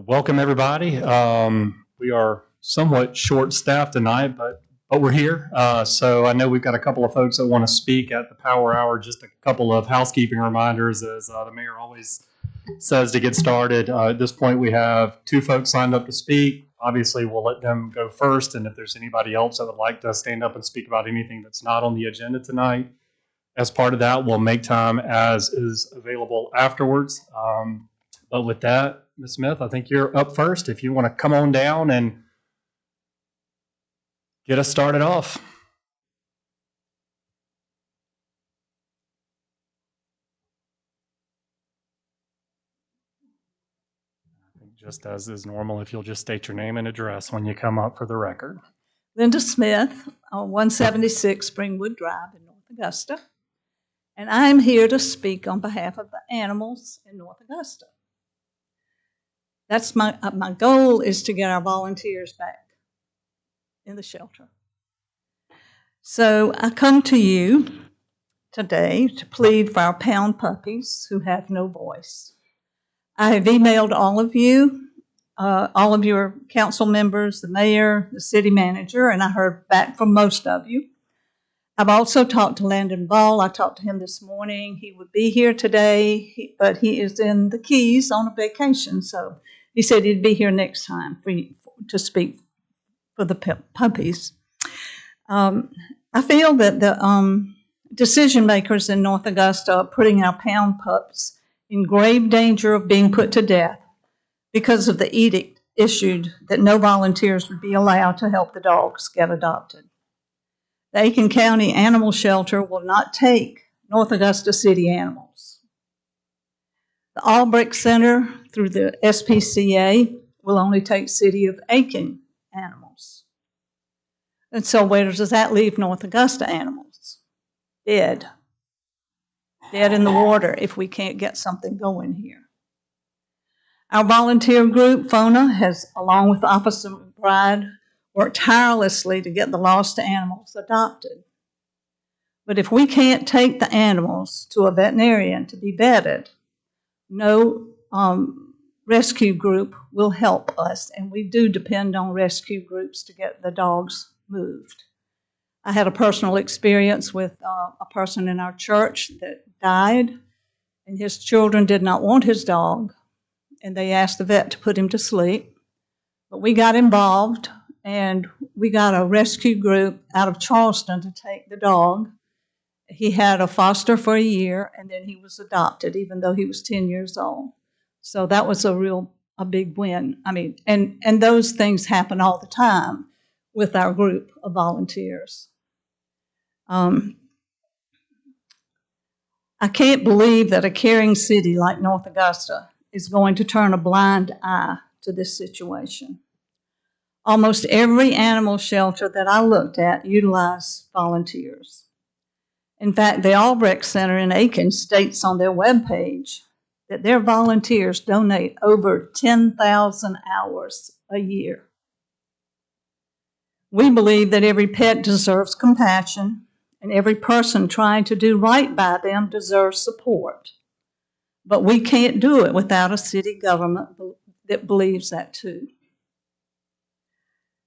Welcome, everybody. We are somewhat short-staffed tonight, but we're here. So I know we've got a couple of folks that want to speak at the Power Hour. Just a couple of housekeeping reminders, as the mayor always says to get started. At this point, we have two folks signed up to speak. Obviously, we'll let them go first, and if there's anybody else that would like to stand up and speak about anything that's not on the agenda tonight, as part of that, we'll make time as is available afterwards. But with that, Ms. Smith, I think you're up first. If you want to come on down and get us started off. I think just as is normal, if you'll just state your name and address when you come up for the record. Linda Smith, 176 Springwood Drive in North Augusta. And I'm here to speak on behalf of the animals in North Augusta. That's my goal is to get our volunteers back in the shelter. So I come to you today to plead for our pound puppies who have no voice. I have emailed all of your council members, the mayor, the city manager, and I heard back from most of you. I've also talked to Landon Ball. I talked to him this morning. He would be here today, but he is in the Keys on a vacation, so he said he'd be here next time for you to speak for the puppies. I feel that the decision makers in North Augusta are putting our pound pups in grave danger of being put to death because of the edict issued that no volunteers would be allowed to help the dogs get adopted. The Aiken County Animal Shelter will not take North Augusta City animals. The Albrecht Center, through the SPCA, will only take City of Aiken animals. And so where does that leave North Augusta animals? Dead. Dead in the water if we can't get something going here. Our volunteer group, FONA, has, along with Officer McBride, worked tirelessly to get the lost animals adopted. But if we can't take the animals to a veterinarian to be vetted, no rescue group will help us, and we do depend on rescue groups to get the dogs moved. I had a personal experience with a person in our church that died, and his children did not want his dog, and they asked the vet to put him to sleep. But we got involved, and we got a rescue group out of Charleston to take the dog. He had a foster for a year, and then he was adopted, even though he was 10 years old. So that was a big win. I mean, and those things happen all the time with our group of volunteers. I can't believe that a caring city like North Augusta is going to turn a blind eye to this situation. Almost every animal shelter that I looked at utilized volunteers. In fact, the Albrecht Center in Aiken states on their webpage that their volunteers donate over 10,000 hours a year. We believe that every pet deserves compassion, and every person trying to do right by them deserves support. But we can't do it without a city government that believes that too.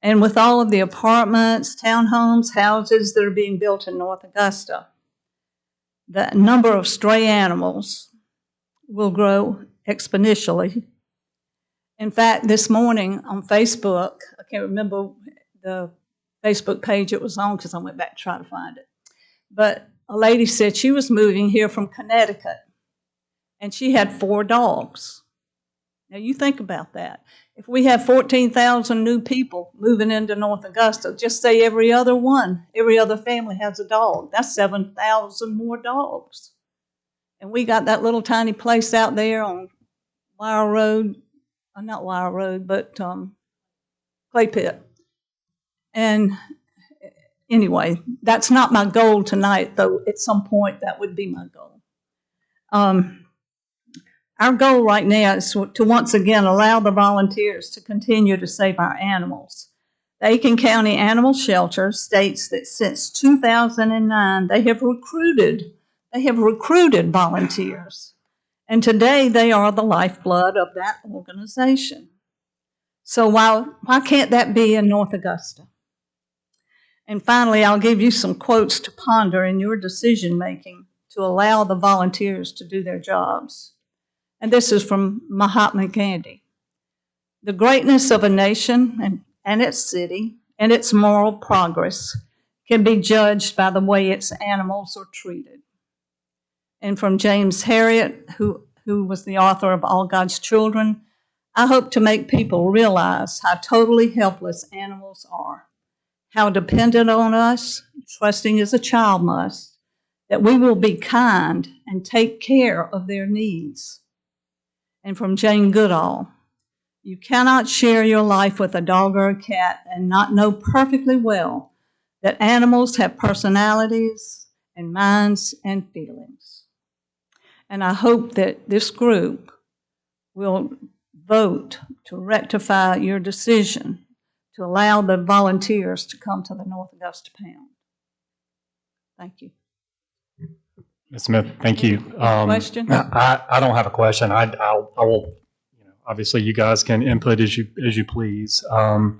And with all of the apartments, townhomes, houses that are being built in North Augusta, the number of stray animals will grow exponentially. In fact, this morning on Facebook, I can't remember the Facebook page it was on because I went back to try to find it, but a lady said she was moving here from Connecticut, and she had 4 dogs. Now you think about that. If we have 14,000 new people moving into North Augusta, just say every other family has a dog. That's 7,000 more dogs. And we got that little tiny place out there on Wire Road, not Wire Road, but Clay Pit. And anyway, that's not my goal tonight, though at some point that would be my goal. Our goal right now is to once again allow the volunteers to continue to save our animals. The Aiken County Animal Shelter states that since 2009, they have recruited volunteers. And today they are the lifeblood of that organization. So why can't that be in North Augusta? And finally, I'll give you some quotes to ponder in your decision making to allow the volunteers to do their jobs. And this is from Mahatma Gandhi. The greatness of a nation and its city and its moral progress can be judged by the way its animals are treated. And from James Harriet, who was the author of All God's Children, I hope to make people realize how totally helpless animals are, how dependent on us, trusting as a child must, that we will be kind and take care of their needs. And from Jane Goodall, you cannot share your life with a dog or a cat and not know perfectly well that animals have personalities and minds and feelings. And I hope that this group will vote to rectify your decision to allow the volunteers to come to the North Augusta Pound. Thank you. Ms. Smith, thank you. Question? I don't have a question. I will, obviously you guys can input as you please. I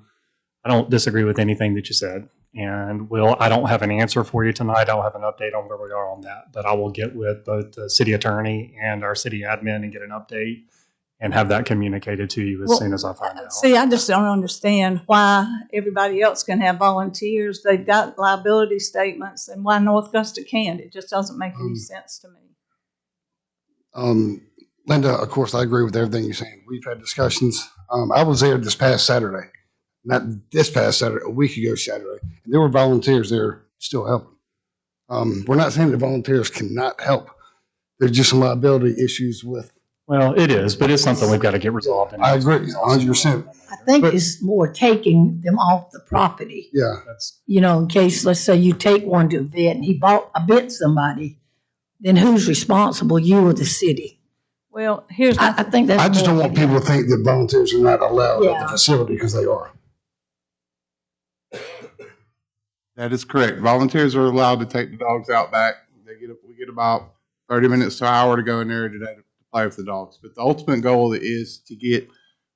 don't disagree with anything that you said. And I don't have an answer for you tonight. I don't have an update on where we are on that, but I will get with both the city attorney and our city admin and get an update and have that communicated to you as soon as I find out. See, I just don't understand why everybody else can have volunteers. They've got liability statements, and why North Augusta can't. It just doesn't make any sense to me. Linda, of course, I agree with everything you're saying. We've had discussions. I was there this past Saturday, not this past Saturday, a week ago Saturday, and there were volunteers there still helping. We're not saying that volunteers cannot help. There's just some liability issues with. Well, it is, but it's something we've got to get resolved. I agree, 100%. I think it's more taking them off the property. Yeah. In case, let's say you take one to a vet and he bit somebody, then who's responsible, you or the city? Well, here's I think that's. I just don't want people to think that volunteers are not allowed at the facility, because they are. That is correct. Volunteers are allowed to take the dogs out back. We get about 30 minutes to an hour to go in there today to play with the dogs. But the ultimate goal is to get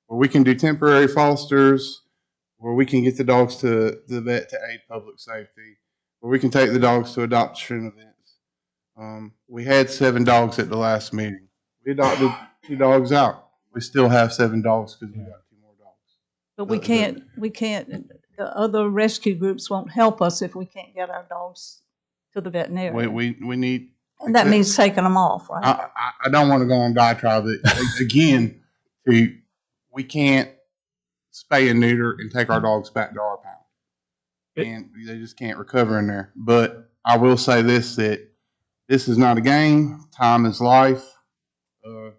where we can do temporary fosters, where we can get the dogs to the vet to aid public safety, where we can take the dogs to adoption events. We had 7 dogs at the last meeting. We adopted 2 dogs out. We still have 7 dogs because we got 2 more dogs. But we can't, the other rescue groups won't help us if we can't get our dogs to the veterinarian. We need. And that means taking them off, right? I don't want to go on diatribe. Again, we can't spay and neuter and take our dogs back to our pound. And they just can't recover in there. But I will say this, that this is not a game. Time is life. The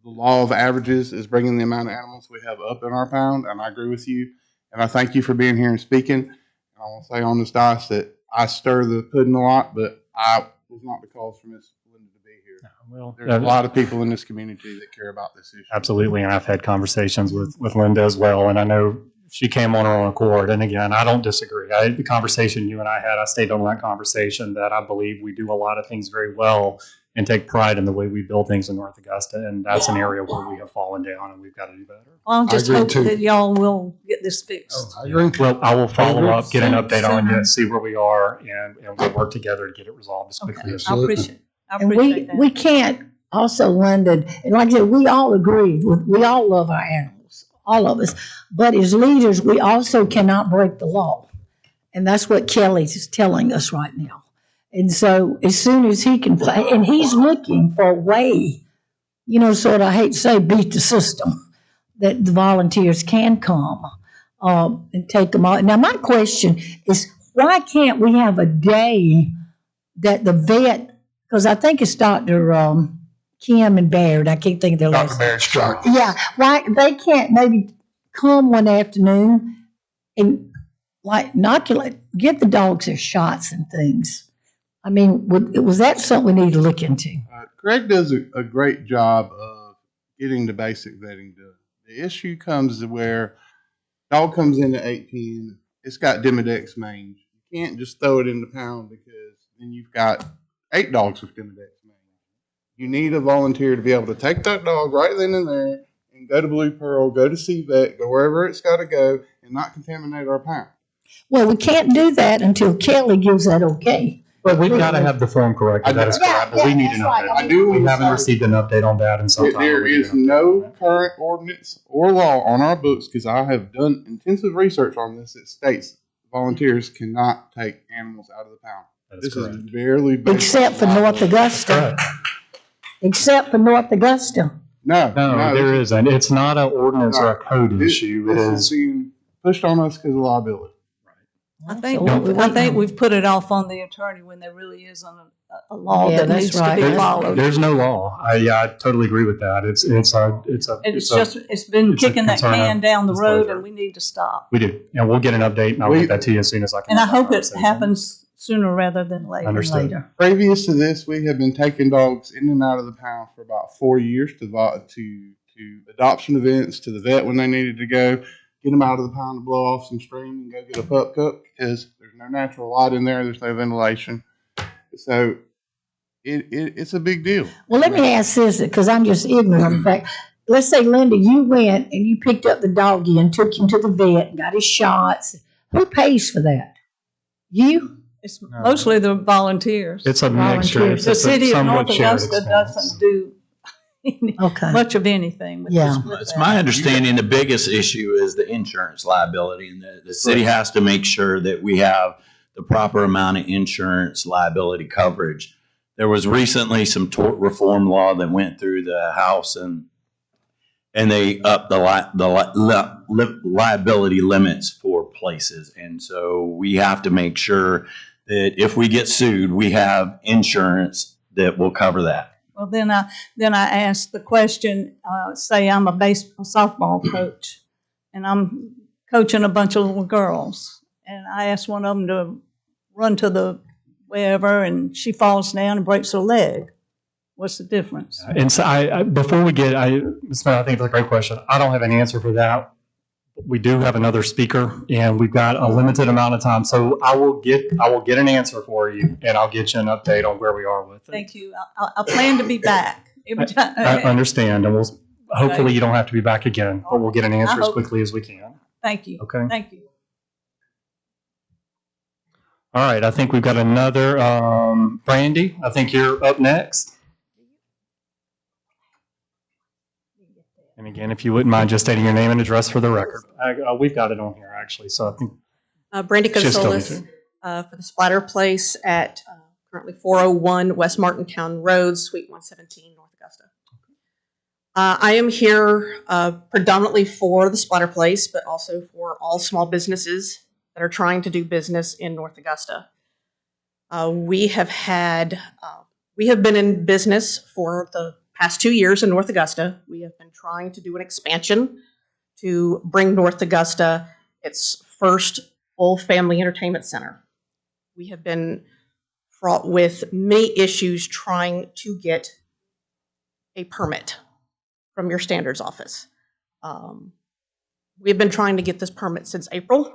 law of averages is bringing the amount of animals we have up in our pound, and I agree with you. And I thank you for being here and speaking. And I want to say on this dais that I stir the pudding a lot, but I was not the cause for Miss Linda to be here. Well, there's a lot of people in this community that care about this issue. Absolutely, and I've had conversations with Linda as well, and I know she came on her own accord. And again, I don't disagree. The conversation you and I had, I stayed on that conversation that I believe we do a lot of things very well and take pride in the way we build things in North Augusta, and that's an area where we have fallen down and we've got to do better. Well, I just hope that y'all will get this fixed. I agree. Well, I will follow up, get an update on you, see where we are, and we'll work together to get it resolved as quickly as possible. I appreciate that. We can't also, Linda, and like I said, we all agree. We all love our animals, all of us. But as leaders, we also cannot break the law. And that's what Kelly's telling us right now. And so as soon as he can, and he's looking for a way, sort of, I hate to say, beat the system, that the volunteers can come and take them out. Now, my question is, why can't we have a day that the vet, because I think it's Dr. Kim and Baird, I can't think of their last name. Dr. Baird's Yeah, why they can't maybe come one afternoon and inoculate, give the dogs their shots and things. I mean, was that something we need to look into? Greg does a great job of getting the basic vetting done. The issue comes to where dog comes in at 8 p.m. It's got Demodex mange. You can't just throw it in the pound, because then you've got 8 dogs with Demodex mange. You need a volunteer to be able to take that dog right then and there and go to Blue Pearl, go to CVET, go wherever it's got to go, and not contaminate our pound. Well, we can't do that until Kelly gives that okay. But we've got to have the form corrected, that is correct, but we need an Yeah, that's update. right. I do We want to haven't say received an update on that in some that time. there We need is an update on no that. current ordinance or law on our books, because I have done intensive research on this, that states volunteers cannot take animals out of the pound. That is This is correct. barely based Except for on North liability. Augusta. Correct. Except for North Augusta. No, No, there this isn't. It's not an ordinance or a code This issue. It is is. being pushed on us because of liability. I So think, what we I waiting think on? we've put it off on the attorney when there really isn't a law Yeah, that that's needs to right. be That's- followed. There's no law. I totally agree with that. It's Been it's a kicking that concern can of down the road disclosure. and we need to stop. we do, and we'll get an update, and I'll get that to you as soon as I can. And I hope it Conversation. happens sooner rather than later. Understood. Later. Previous to this, we have been taking dogs in and out of the pound for about 4 years to adoption events, to the vet when they needed to go, get them out of the pound to blow off some steam and go get a pup cook, because there's no natural light in there, there's no ventilation. So it's a big deal. Well, let me ask this, because I'm just ignorant of the fact. Let's say, Linda, you went and you picked up the doggy and took him to the vet and got his shots. Who pays for that? You? It's mostly the volunteers. It's a mixture. Volunteers. The It's a city of somewhat North shared Augusta expense. doesn't do Okay. much of anything with Yeah. with It's that. my understanding the biggest issue is the insurance liability, and the city has to make sure that we have the proper amount of insurance liability coverage. There was recently some tort reform law that went through the House, and they upped the liability limits for places. And so we have to make sure that if we get sued, we have insurance that will cover that. Well, then I asked the question, say I'm a softball coach and I'm coaching a bunch of little girls. And I asked one of them to run to the wherever and she falls down and breaks her leg. What's the difference? And so before we get, Ms. Mayor, I think it's a great question. I don't have an answer for that. We do have another speaker, and we've got a limited amount of time. So I will get an answer for you, and I'll get you an update on where we are with it. Thank you. I plan to be back every time. I understand, and hopefully you don't have to be back again, but we'll get an answer I as hope- quickly as we can. Thank you. Okay. Thank you. All right, I think we've got another, Brandy, I think you're up next. And again, if you wouldn't mind just stating your name and address for the record. We've got it on here, actually, so I think Brandy she'll still need Consolis to. for the Splatter Place at currently 401 West Martintown Road, Suite 117, North Augusta. I am here predominantly for the Splatter Place, but also for all small businesses that are trying to do business in North Augusta. We have been in business for the past 2 years in North Augusta. We have been trying to do an expansion to bring North Augusta its first full family entertainment center. We have been fraught with many issues trying to get a permit from your standards office. We've been trying to get this permit since April,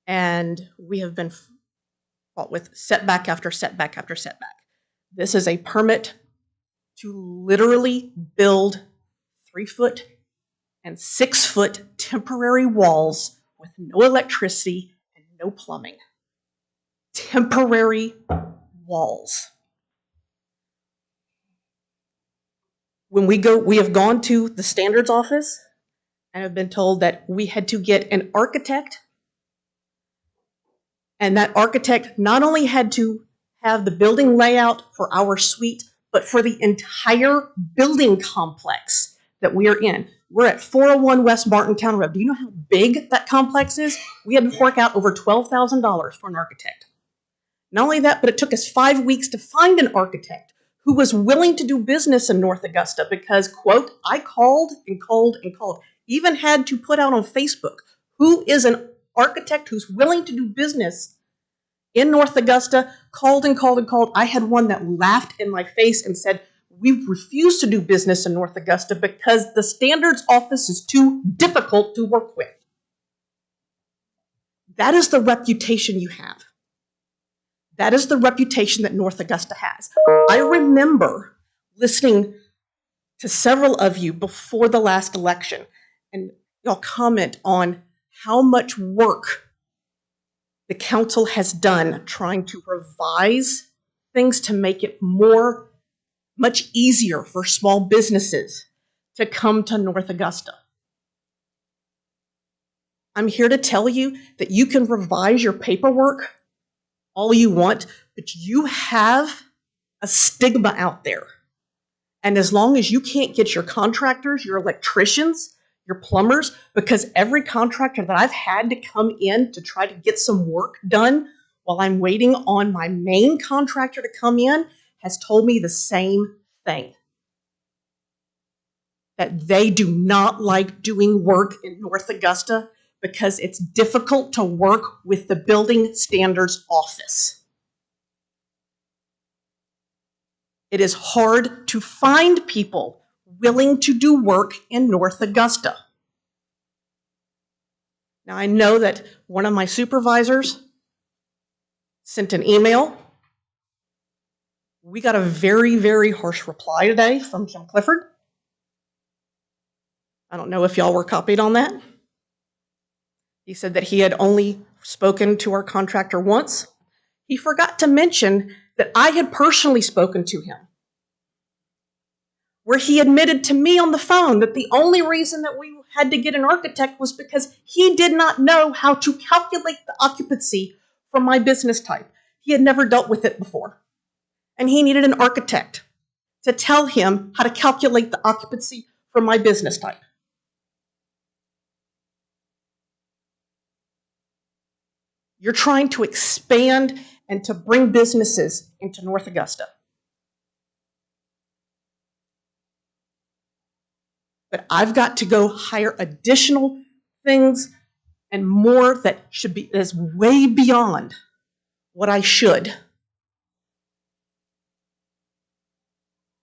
and we have been fought with setback after setback after setback. This is a permit to literally build 3-foot and 6-foot temporary walls with no electricity and no plumbing. Temporary walls. When we have gone to the standards office and have been told that we had to get an architect, and that architect not only had to have the building layout for our suite, but for the entire building complex that we are in. We're at 401 West Martintown Road. Do you know how big that complex is? We had to fork out over $12,000 for an architect. Not only that, but it took us 5 weeks to find an architect who was willing to do business in North Augusta because, quote, I called and called and called. Even had to put out on Facebook, who is an architect who's willing to do business in North Augusta, called and called and called. I had one that laughed in my face and said, we refuse to do business in North Augusta because the standards office is too difficult to work with. That is the reputation you have. That is the reputation that North Augusta has. I remember listening to several of you before the last election, and y'all comment on how much work the council has done trying to revise things to make it much easier for small businesses to come to North Augusta. I'm here to tell you that you can revise your paperwork all you want, but you have a stigma out there. And as long as you can't get your contractors, your electricians, your plumbers, because every contractor that I've had to come in to try to get some work done while I'm waiting on my main contractor to come in has told me the same thing. That they do not like doing work in North Augusta because it's difficult to work with the Building Standards Office. It is hard to find people willing to do work in North Augusta. Now, I know that one of my supervisors sent an email. We got a very, very harsh reply today from Jim Clifford. I don't know if y'all were copied on that. He said that he had only spoken to our contractor once. He forgot to mention that I had personally spoken to him, where he admitted to me on the phone that the only reason that we had to get an architect was because he did not know how to calculate the occupancy for my business type. He had never dealt with it before. And he needed an architect to tell him how to calculate the occupancy for my business type. You're trying to expand and to bring businesses into North Augusta. But I've got to go hire additional things and more that is way beyond what I should.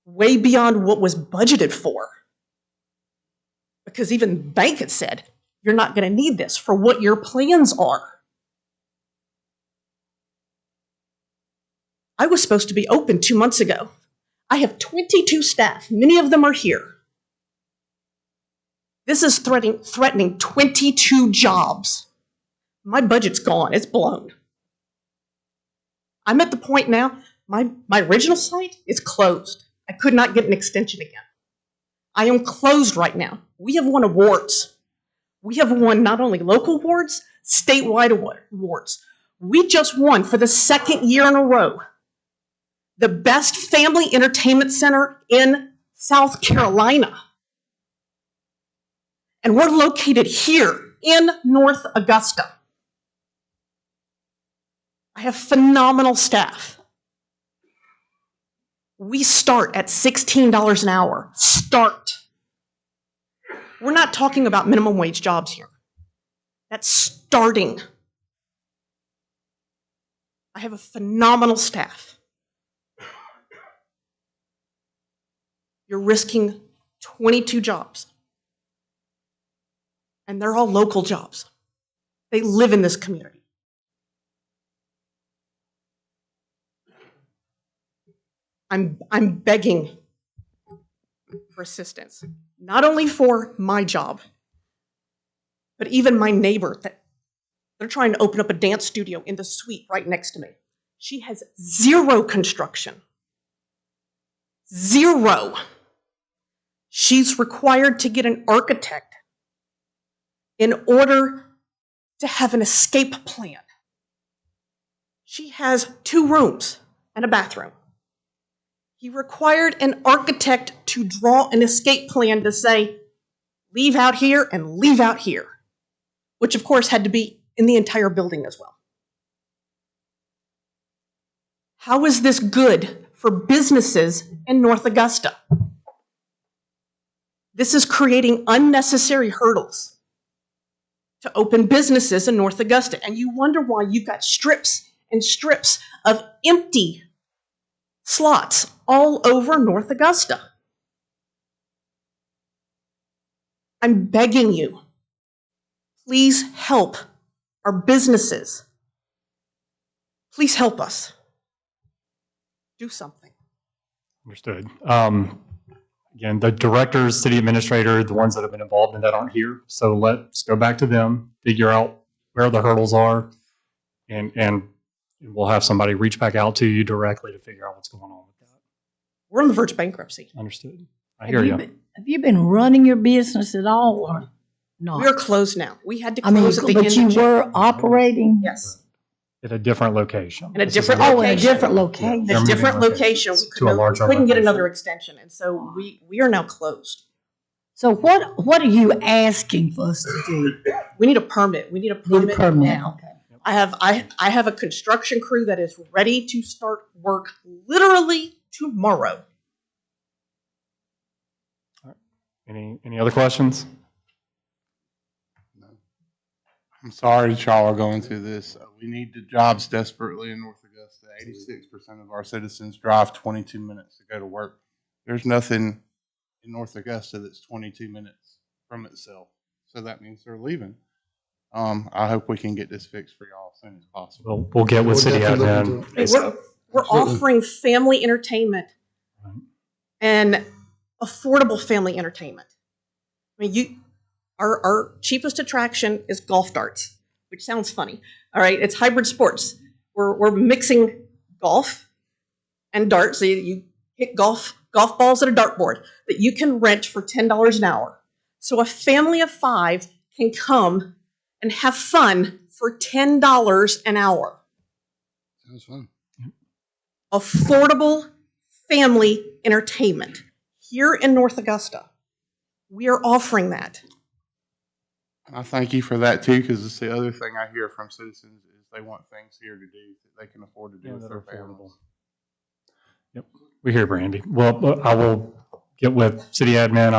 Way beyond what was budgeted for. Because even the bank had said, you're not going to need this for what your plans are. I was supposed to be open 2 months ago. I have 22 staff. Many of them are here. This is threatening 22 jobs. My budget's gone. It's blown. I'm at the point now, my original site is closed. I could not get an extension again. I am closed right now. We have won awards. We have won not only local awards, statewide awards. We just won for the second year in a row the best family entertainment center in South Carolina. And we're located here in North Augusta. I have phenomenal staff. We start at $16 an hour. Start. We're not talking about minimum wage jobs here. That's starting. I have a phenomenal staff. You're risking 22 jobs. And they're all local jobs. They live in this community. I'm begging for assistance, not only for my job, but even my neighbor that they're trying to open up a dance studio in the suite right next to me. She has zero construction. Zero. She's required to get an architect in order to have an escape plan. She has 2 rooms and a bathroom. He required an architect to draw an escape plan to say, leave out here and leave out here, which of course had to be in the entire building as well. How is this good for businesses in North Augusta? This is creating unnecessary hurdles to open businesses in North Augusta. And you wonder why you've got strips and strips of empty slots all over North Augusta. I'm begging you, please help our businesses. Please help us. Do something. Understood. again, the directors, city administrator, the ones that have been involved in that aren't here. So let's go back to them, figure out where the hurdles are, and we'll have somebody reach back out to you directly to figure out what's going on with that. We're on the verge of bankruptcy. Understood. I hear you. Have you been running your business at all or not? We are closed now. We had to I mean, close at the but end you of June. were operating? Yes, At a different location. in a This is different Oh, in a location. different location. They're A moving different location. We to a larger couldn't get location. another extension, and so we are now closed. So what are you asking for us to do? We need a permit. We need a Need permit a permit, now. okay. I have a construction crew that is ready to start work literally tomorrow. Any other questions? I'm sorry that y'all are going through this. We need the jobs desperately in North Augusta. 86% of our citizens drive 22 minutes to go to work. There's nothing in North Augusta that's 22 minutes from itself. So that means they're leaving. I hope we can get this fixed for y'all as soon as possible. We'll get with We'll city definitely look admin. into it. ASAP. We're Absolutely. offering family entertainment and affordable family entertainment. I mean, our cheapest attraction is golf darts, which sounds funny. All right, it's hybrid sports. We're mixing golf and darts. So you hit golf balls at a dartboard that you can rent for $10 an hour. So a family of 5 can come and have fun for $10 an hour. Sounds fun. Affordable family entertainment here in North Augusta. We are offering that. I thank you for that too, because it's the other thing I hear from citizens is they want things here to do that they can afford to do with that their are affordable. families. Yep, we hear Brandy. Well, I will get with city admin.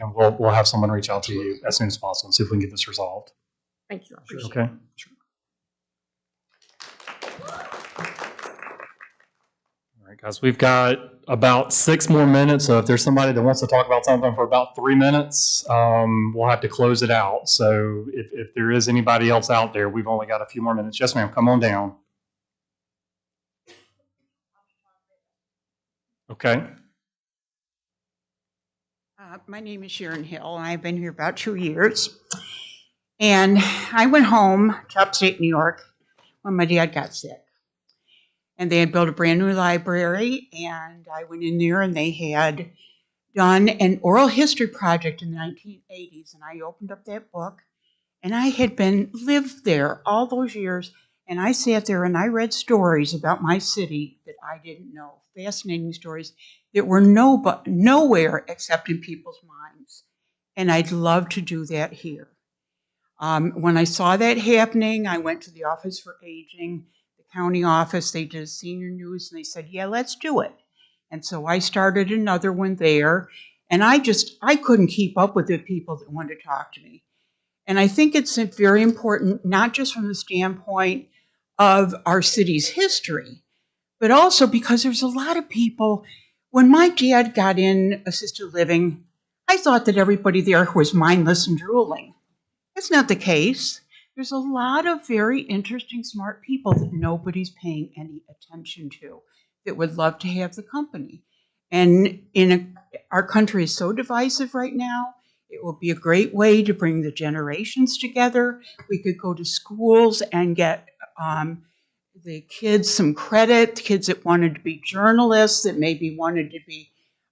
And we'll have someone reach out to you as soon as possible and see if we can get this resolved. Thank you. I appreciate it. Okay. All right, guys, we've got about 6 more minutes. So if there's somebody that wants to talk about something for about 3 minutes, we'll have to close it out. So if there is anybody else out there, we've only got a few more minutes. Yes, ma'am. Come on down. Okay. My name is Sharon Hill, and I've been here about 2 years. And I went home to upstate New York when my dad got sick. And they had built a brand new library, and I went in there, and they had done an oral history project in the 1980s. And I opened up that book, and I had lived there all those years, and I sat there and I read stories about my city that I didn't know, fascinating stories that were nowhere except in people's minds. And I'd love to do that here. When I saw that happening, I went to the Office for Aging, the county office. They did senior news, and they said, yeah, let's do it. And so I started another one there, and I couldn't keep up with the people that wanted to talk to me. And I think it's very important, not just from the standpoint of our city's history, but also because there's a lot of people. When my dad got in assisted living, I thought that everybody there was mindless and drooling. That's not the case. There's a lot of very interesting, smart people that nobody's paying any attention to that would love to have the company. And our country is so divisive right now. It will be a great way to bring the generations together. We could go to schools and get the kids some credit, kids that wanted to be journalists, that maybe wanted to be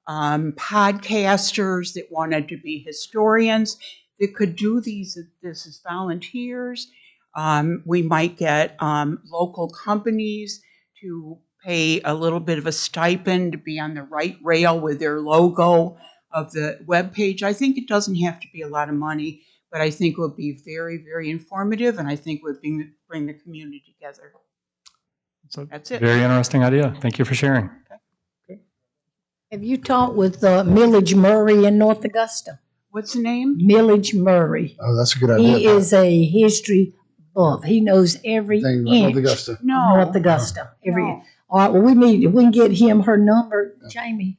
podcasters, that wanted to be historians, that could do this as volunteers. We might get local companies to pay a little bit of a stipend to be on the right rail with their logo of the webpage. I think it doesn't have to be a lot of money, but I think it would be very, very informative, and I think would bring the community together. So That's it. Very interesting idea. Thank you for sharing. Have you talked with Millage Murray in North Augusta? What's the name? Millage Murray. Oh, that's a good idea. He is a history buff. He knows every Thing about North inch Augusta. of North Augusta. No. All right, well, if we can get him her number, Jamie.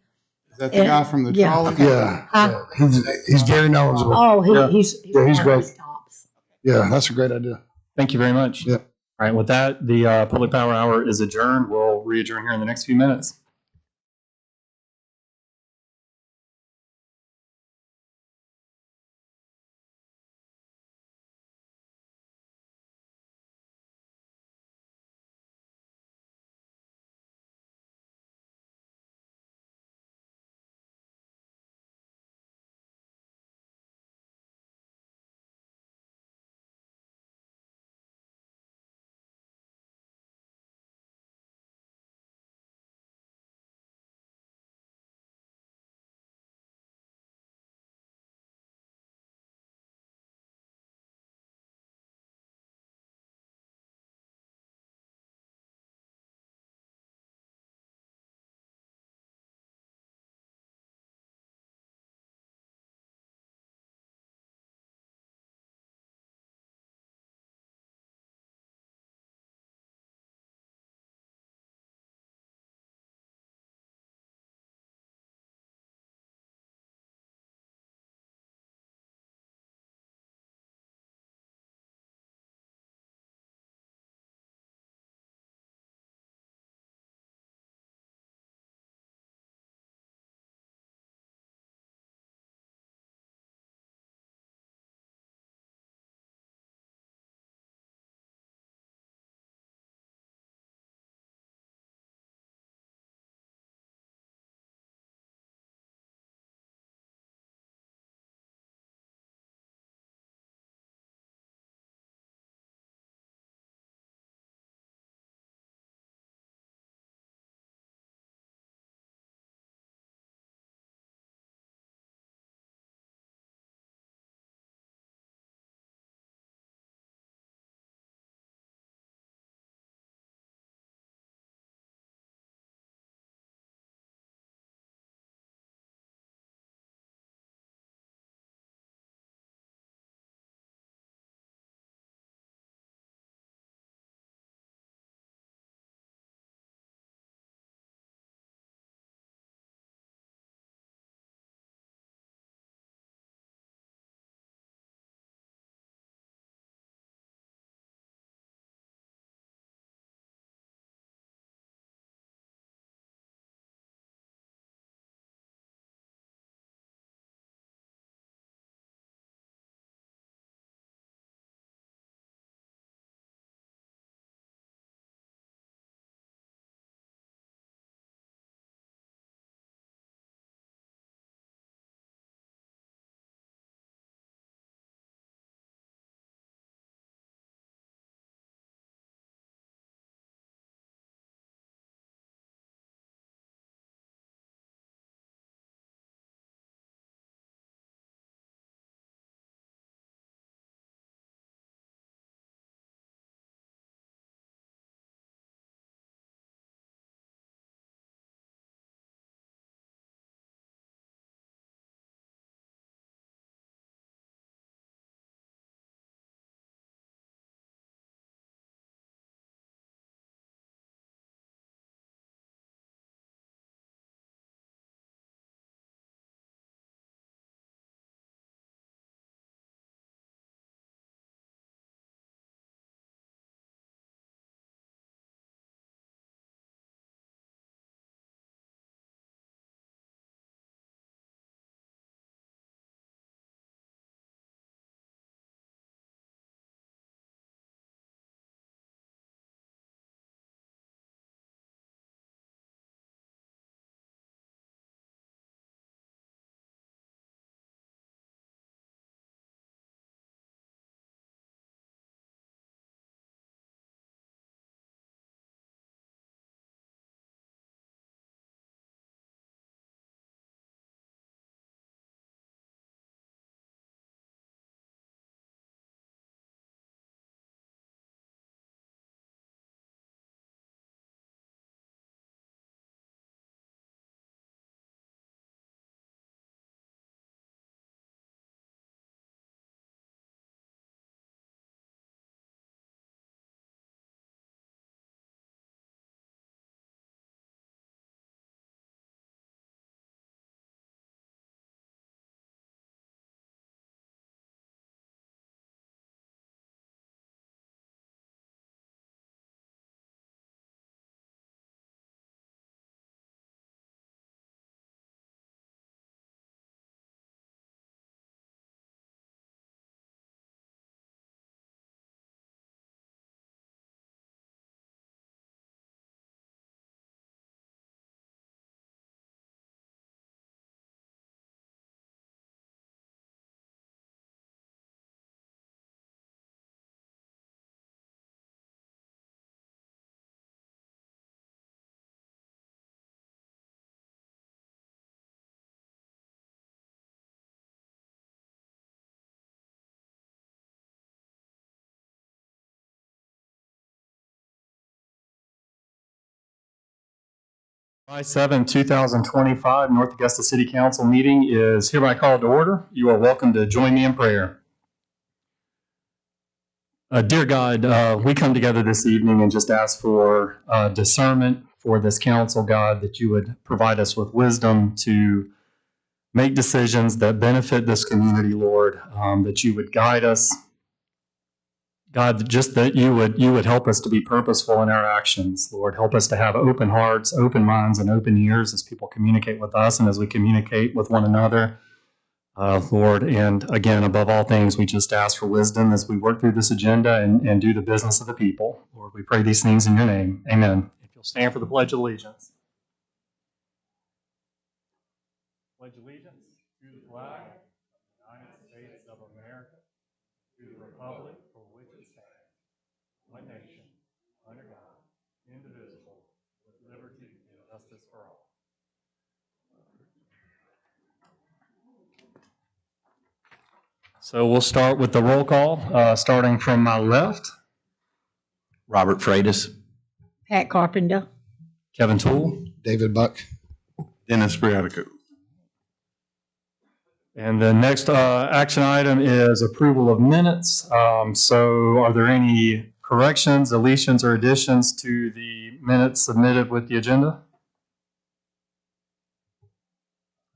Is that the guy from the Yeah. trolley? Yeah, Huh? he's very knowledgeable. Oh, Yeah. he's Yeah, he's one of great. the tops. Yeah, that's a great idea. Thank you very much. Yep. All right, with that, the public power hour is adjourned. We'll re-adjourn here in the next few minutes. July 7, 2025, North Augusta City Council meeting is hereby called to order. You are welcome to join me in prayer. Dear God, we come together this evening and just ask for discernment for this council, God, that you would provide us with wisdom to make decisions that benefit this community, Lord, that you would guide us. God, just that you would help us to be purposeful in our actions, Lord. Help us to have open hearts, open minds, and open ears as people communicate with us and as we communicate with one another, Lord. And again, above all things, we just ask for wisdom as we work through this agenda and do the business of the people. Lord, we pray these things in your name. Amen. If you'll stand for the Pledge of Allegiance. Pledge allegiance to the flag of the United States of America, to the republic for which it stands, one nation, under God, indivisible, with liberty and justice for all. So we'll start with the roll call, starting from my left. Robert Freitas. Pat Carpenter. Kevin Toole. David Buck. Dennis Briatico. And the next action item is approval of minutes. So are there any corrections, deletions, or additions to the minutes submitted with the agenda?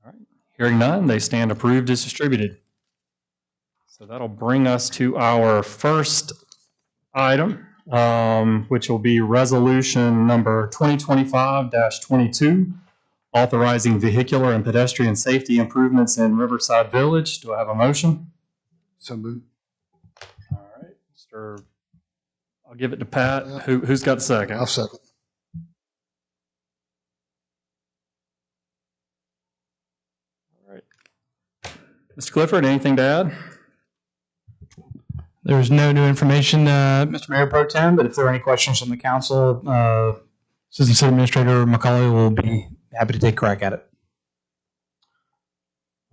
All right. Hearing none, they stand approved as distributed. So that'll bring us to our first item, which will be resolution number 2025-22, authorizing vehicular and pedestrian safety improvements in Riverside Village. Do I have a motion? So moved. All right, I'll give it to Pat. Who's got the second? I'll second. All right. Mr. Clifford, anything to add? There's no new information, Mr. Mayor Pro Tem, but if there are any questions from the council, Assistant City Administrator McCauley will be happy to take a crack at it.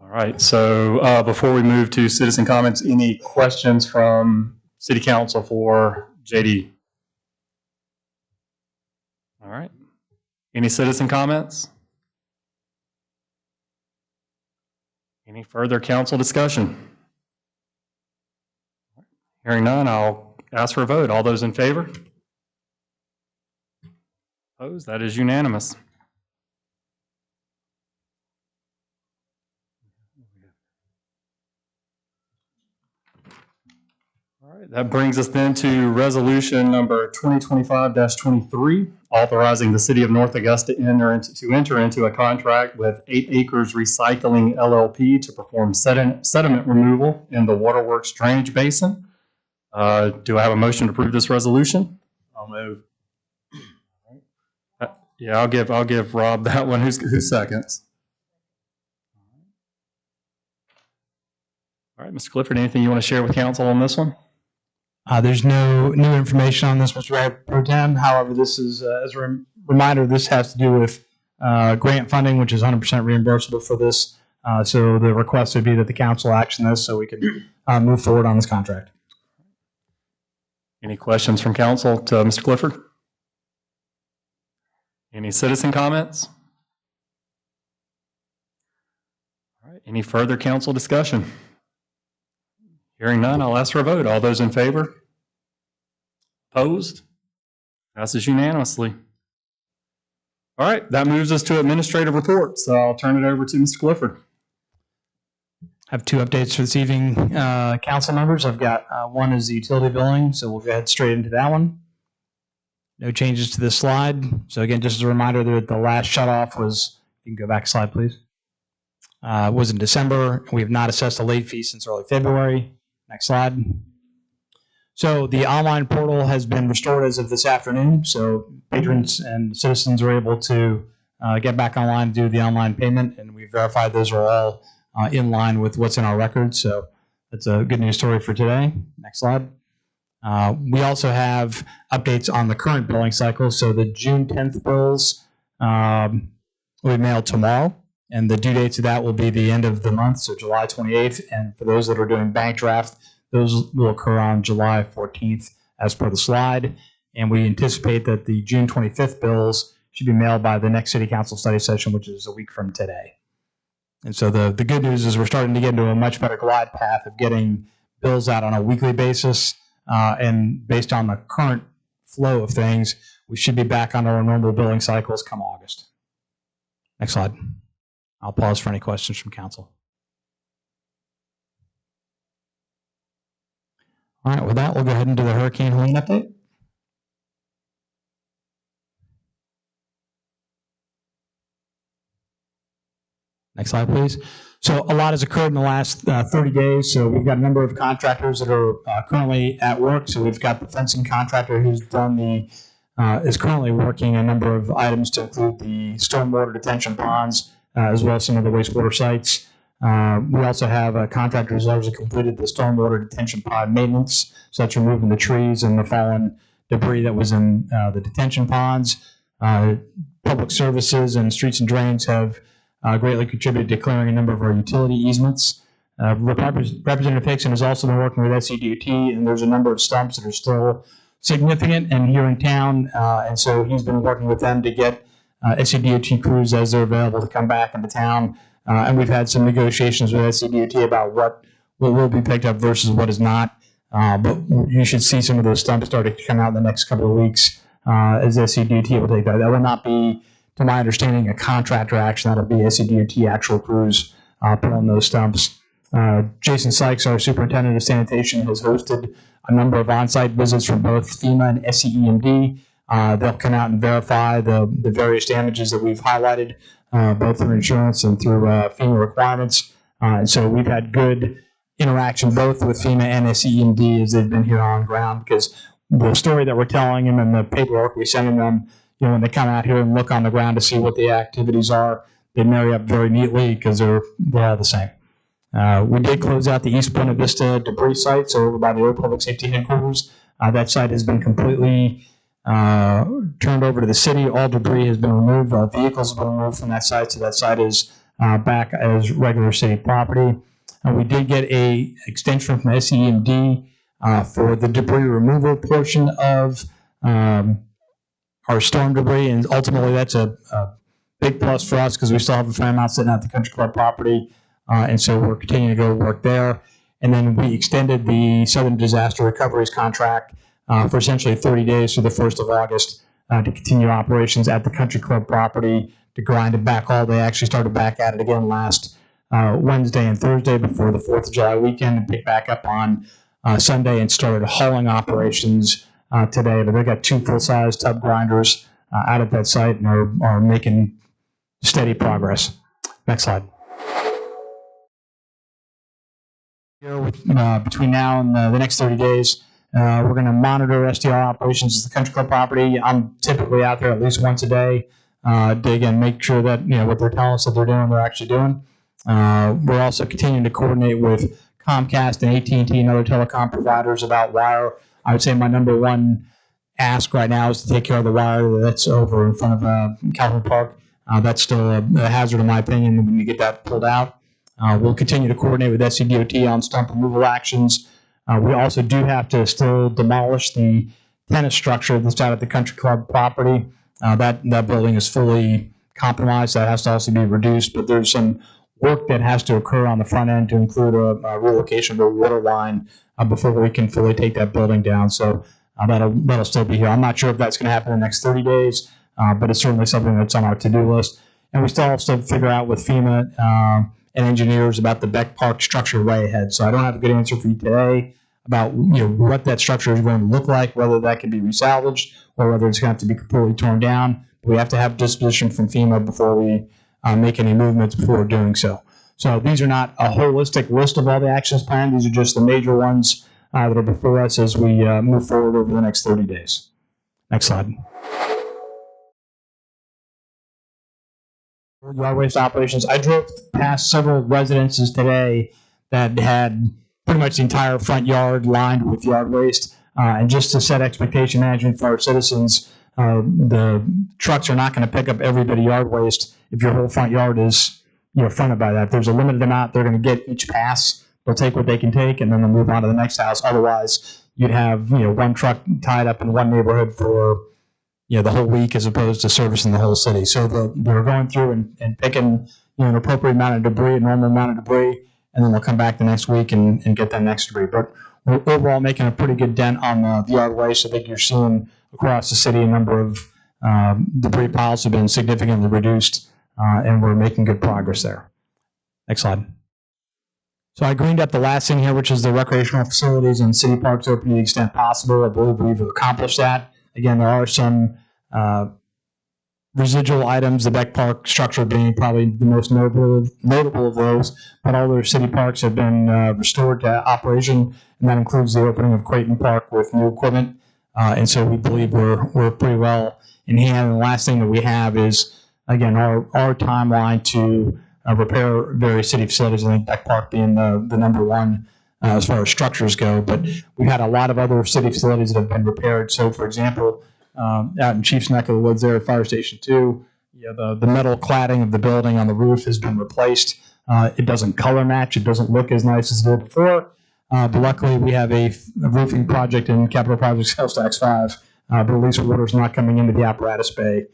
All right, so before we move to citizen comments, any questions from City Council for JD? All right. Any citizen comments? Any further council discussion? Hearing none, I'll ask for a vote. All those in favor? Opposed? That is unanimous. All right, that brings us then to resolution number 2025-23, authorizing the City of North Augusta to enter into a contract with 8 Acres Recycling LLP to perform sediment removal in the Waterworks Drainage Basin. Do I have a motion to approve this resolution? I'll move. Yeah, I'll give Rob that one. Who's seconds? All right, Mr. Clifford, anything you want to share with council on this one? There's no new information on this, Mr. Mayor Pro Tem. However, this is, as a reminder, this has to do with grant funding, which is 100% reimbursable for this. So the request would be that the council action this so we can move forward on this contract. Any questions from council to Mr. Clifford? Any citizen comments? All right, any further council discussion? Hearing none, I'll ask for a vote. All those in favor? Opposed? Passes unanimously. All right, that moves us to administrative reports. So I'll turn it over to Mr. Clifford. I have 2 updates for this evening, council members. I've got one is the utility billing, so we'll go ahead straight into that one. No changes to this slide. So again, just as a reminder that the last shutoff was, you can go back a slide, please, was in December. We have not assessed a late fee since early February. Next slide. So the online portal has been restored as of this afternoon. So patrons and citizens are able to get back online and do the online payment, and we verified those are all in line with what's in our records. So that's a good news story for today. Next slide. We also have updates on the current billing cycle. So the June 10th bills will be mailed tomorrow, and the due dates of that will be the end of the month, so July 28th. And for those that are doing bank draft, those will occur on July 14th as per the slide. And we anticipate that the June 25th bills should be mailed by the next city council study session, which is a week from today. And so the good news is we're starting to get into a much better glide path of getting bills out on a weekly basis. And based on the current flow of things, we should be back on our normal billing cycles come August. Next slide. I'll pause for any questions from council. All right, with that, we'll go ahead and do the Hurricane Helene update. Next slide, please. So a lot has occurred in the last 30 days. So we've got a number of contractors that are currently at work. So we've got the fencing contractor who's done is currently working a number of items to include the stormwater detention ponds, as well as some of the wastewater sites. We also have a contractor who's largely completed the stormwater detention pond maintenance. So that's removing the trees and the fallen debris that was in the detention ponds. Public services and streets and drains have greatly contributed to clearing a number of our utility easements. Representative Hickson has also been working with SCDOT, and there's a number of stumps that are still significant and here in town, and so he's been working with them to get SCDOT crews as they're available to come back into town. And we've had some negotiations with SCDOT about what will be picked up versus what is not. But you should see some of those stumps starting to come out in the next couple of weeks as SCDOT will take that. That will not be, to my understanding, a contractor action. That'll be SCDOT actual crews pulling those stumps. Jason Sykes, our superintendent of sanitation, has hosted a number of on-site visits from both FEMA and SCEMD. They'll come out and verify the various damages that we've highlighted, both through insurance and through FEMA requirements. And so we've had good interaction both with FEMA and SCEMD as they've been here on ground, because the story that we're telling them and the paperwork we're sending them, when they come out here and look on the ground to see what the activities are, they marry up very neatly because they're all the same. We did close out the East Buena Vista debris site, so over by the old Public Safety Headquarters. That site has been completely turned over to the city. All debris has been removed. Vehicles have been removed from that site, so that site is back as regular city property. We did get a extension from SCEMD for the debris removal portion of our storm debris, and ultimately that's a big plus for us because we still have a fair amount sitting at the country club property, and so we're continuing to go work there. And then we extended the Southern Disaster Recoveries contract for essentially 30 days through the 1st of August to continue operations at the country club property to grind it back all. They actually started back at it again last Wednesday and Thursday before the 4th of July weekend, and picked back up on Sunday and started hauling operations today. But they've got 2 full-size tub grinders out at that site and are making steady progress. Next slide. Between now and the next 30 days, we're going to monitor SDR operations at the country club property. I'm typically out there at least once a day to, again, make sure that what they're telling us that they're doing, they're actually doing. We're also continuing to coordinate with Comcast and AT&T and other telecom providers about wire. I would say my number one ask right now is to take care of the wire that's over in front of Calhoun Park. That's still a hazard in my opinion. We need to get that pulled out. We'll continue to coordinate with SCDOT on stump removal actions. We also do have to still demolish the tennis structure that's out at the country club property. That building is fully compromised. That has to also be reduced, but there's some work that has to occur on the front end to include a relocation of a water line before we can fully take that building down. So that'll still be here. I'm not sure if that's going to happen in the next 30 days, but it's certainly something that's on our to-do list. And we still have to figure out with FEMA and engineers about the Beck Park structure way ahead. So I don't have a good answer for you today about what that structure is going to look like, whether that can be resalvaged or whether it's going to have to be completely torn down. We have to have disposition from FEMA before we make any movements before doing so. So these are not a holistic list of all the actions planned. These are just the major ones that are before us as we move forward over the next 30 days. Next slide. Yard waste operations. I drove past several residences today that had pretty much the entire front yard lined with yard waste. And just to set expectation management for our citizens, the trucks are not going to pick up every bit of yard waste if your whole front yard is fronted by that. There's a limited amount they're going to get each pass. They'll take what they can take, and then they'll move on to the next house. Otherwise, you'd have one truck tied up in one neighborhood for the whole week as opposed to servicing the whole city. So we're going through and picking, an appropriate amount of debris, a normal amount of debris, and then we'll come back the next week and get that next debris. But we're overall making a pretty good dent on the yard waste. I think you're seeing across the city a number of debris piles have been significantly reduced, and we're making good progress there. Next slide. So I greened up the last thing here, which is the recreational facilities and city parks open to the extent possible. I believe we've accomplished that. Again, there are some residual items, the Beck Park structure being probably the most notable of those, but all their city parks have been restored to operation, and that includes the opening of Creighton Park with new equipment. And so we believe we're pretty well in hand. And the last thing that we have is, again, our timeline to repair various city facilities. I think Beck Park being the number one as far as structures go, but we've had a lot of other city facilities that have been repaired. So, for example, out in Chief's neck of the woods there at Fire Station 2, the metal cladding of the building on the roof has been replaced. It doesn't color match. It doesn't look as nice as it did before. But luckily, we have a roofing project in Capital Projects Sales Tax 5, but at least water's not coming into the apparatus bay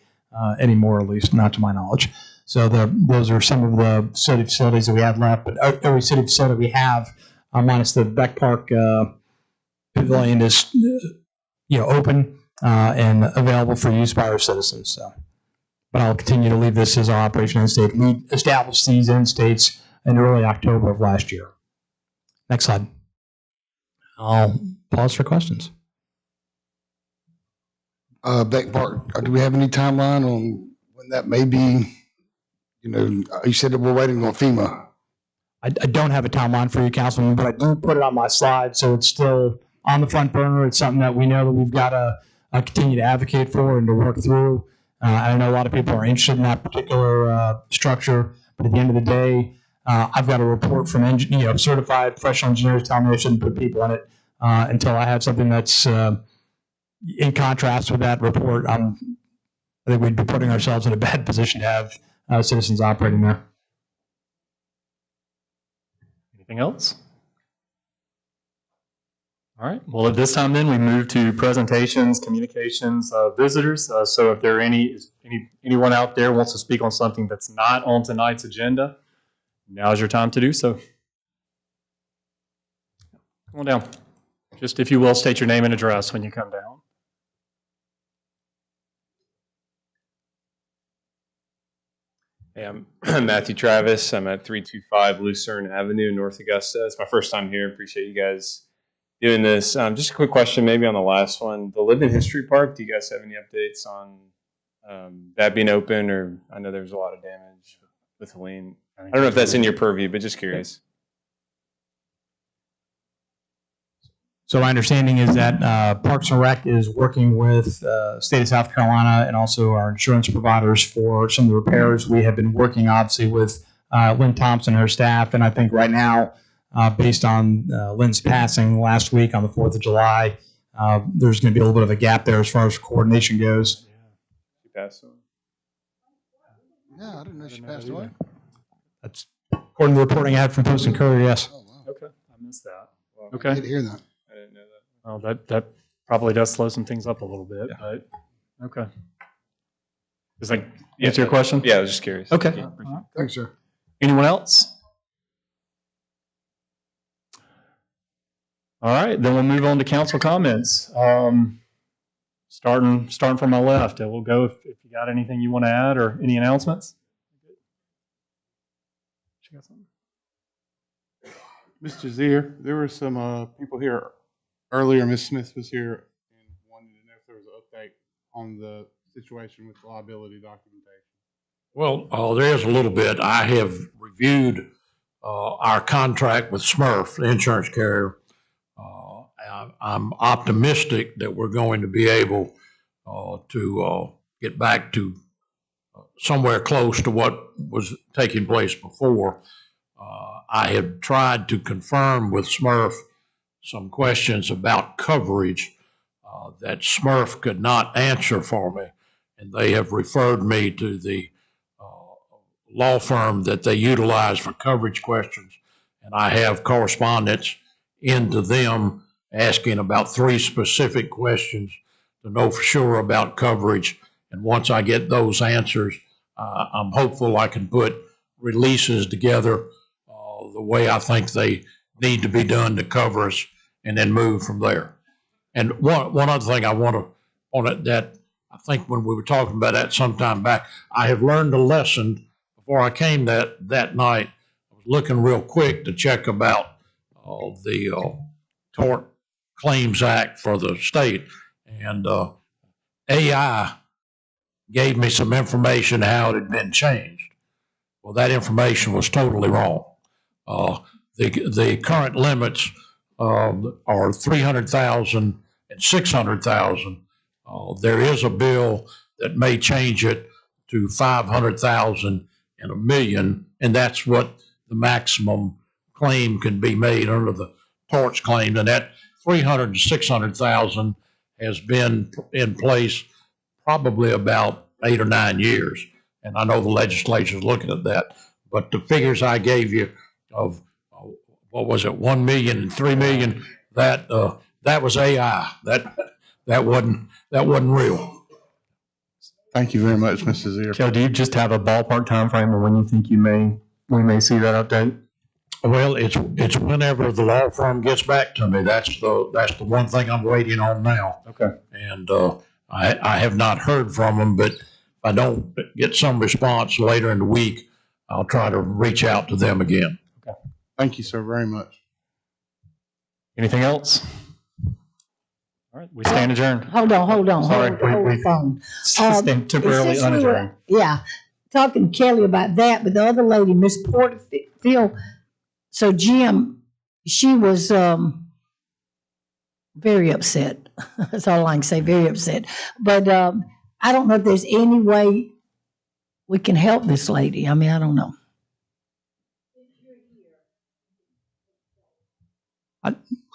anymore, at least not to my knowledge. So those are some of the city facilities that we have left. But every city facility we have, minus the Beck Park Pavilion, is open and available for use by our citizens. So, but I'll continue to leave this as our operation end state. We established these end states in early October of last year. Next slide. I'll pause for questions. Beck Park, do we have any timeline on when that may be? You said that we're waiting on FEMA. I don't have a timeline for you, Councilman, but I do put it on my slide, so it's still on the front burner. It's something that we know that we've got to continue to advocate for and to work through. I know a lot of people are interested in that particular structure, but at the end of the day, I've got a report from certified professional engineers telling me I shouldn't put people in it until I have something that's in contrast with that report. I think we'd be putting ourselves in a bad position to have citizens operating there. Anything else? All right. Well, at this time, then we move to presentations, communications, visitors. So, if there are anyone out there wants to speak on something that's not on tonight's agenda, now's your time to do so. Come on down. Just, if you will, state your name and address when you come down. Hey, I'm Matthew Travis. I'm at 325 Lucerne Avenue, North Augusta. It's my first time here. Appreciate you guys doing this. Just a quick question, maybe on the last one. The Living History Park, do you guys have any updates on that being open? Or I know there's a lot of damage with Helene. I don't know if that's in your purview, but just curious. So my understanding is that Parks and Rec is working with state of South Carolina and also our insurance providers for some of the repairs. We have been working obviously with Lynn Thompson and her staff, and I think right now, based on Lynn's passing last week on the 4th of July, there's going to be a little bit of a gap there as far as coordination goes. She passed away? Yeah, I didn't know she passed away. That's according to the reporting I had from Post and Courier, yes. Oh, wow. Okay, I missed that. I Okay. didn't hear that. I didn't know that. Well, that probably does slow some things up a little bit, but okay. Does that answer your question? Yeah, I was just curious. Okay. Yeah. Thanks, sir. Anyone else? All right, then we'll move on to council comments. Starting from my left, we'll go if you got anything you want to add or any announcements. Mr. Zier, there were some people here earlier. Ms. Smith was here and wanted to know if there was an update on the situation with liability documentation. Well, there is a little bit. I have reviewed our contract with Smurf, the insurance carrier. I'm optimistic that we're going to be able to get back to somewhere close to what was taking place before. I have tried to confirm with Smurf some questions about coverage that Smurf could not answer for me, and they have referred me to the law firm that they utilize for coverage questions, and I have correspondence into them asking about 3 specific questions to know for sure about coverage. And once I get those answers, I'm hopeful I can put releases together the way I think they need to be done to cover us, and then move from there. And one other thing I want to on it that I think when we were talking about that sometime back, I have learned a lesson before I came that night. I was looking real quick to check about the Tort Claims Act for the state, and AI gave me some information how it had been changed. Well, that information was totally wrong. The current limits are 300,000 and 600,000. There is a bill that may change it to 500,000 and $1 million, and that's what the maximum claim can be made under the torts claim. And that 300 to 600,000 has been in place probably about 8 or 9 years. And I know the legislature is looking at that, but the figures I gave you of what was it, 1 million and 3 million, that was AI. That wasn't real. Thank you very much, Mr. Zier. Joe, do you just have a ballpark time frame of when you think we may see that update? Well, it's whenever the law firm gets back to me. That's the one thing I'm waiting on now. Okay. And I have not heard from them, but if I don't get some response later in the week, I'll try to reach out to them again. Okay. Thank you, sir, very much. Anything else? All right, we stand adjourned. Hold on. Sorry, Hold the phone. temporarily Since we were- unadjourned. Yeah, talking to Kelly about that, but the other lady, Miss Porterfield, so Jim, she was very upset. That's all I can say, very upset. But I don't know if there's any way we can help this lady. I mean, I don't know.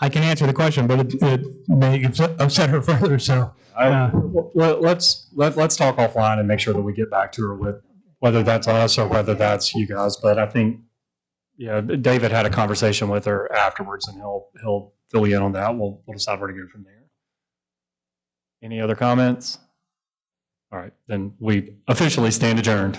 I can answer the question, but it may upset her further, so. Let's talk offline and make sure that we get back to her with whether that's us or whether that's you guys. But I think, David had a conversation with her afterwards, and he'll fill you in on that. We'll decide where to go from there. Any other comments? All right, then we officially stand adjourned.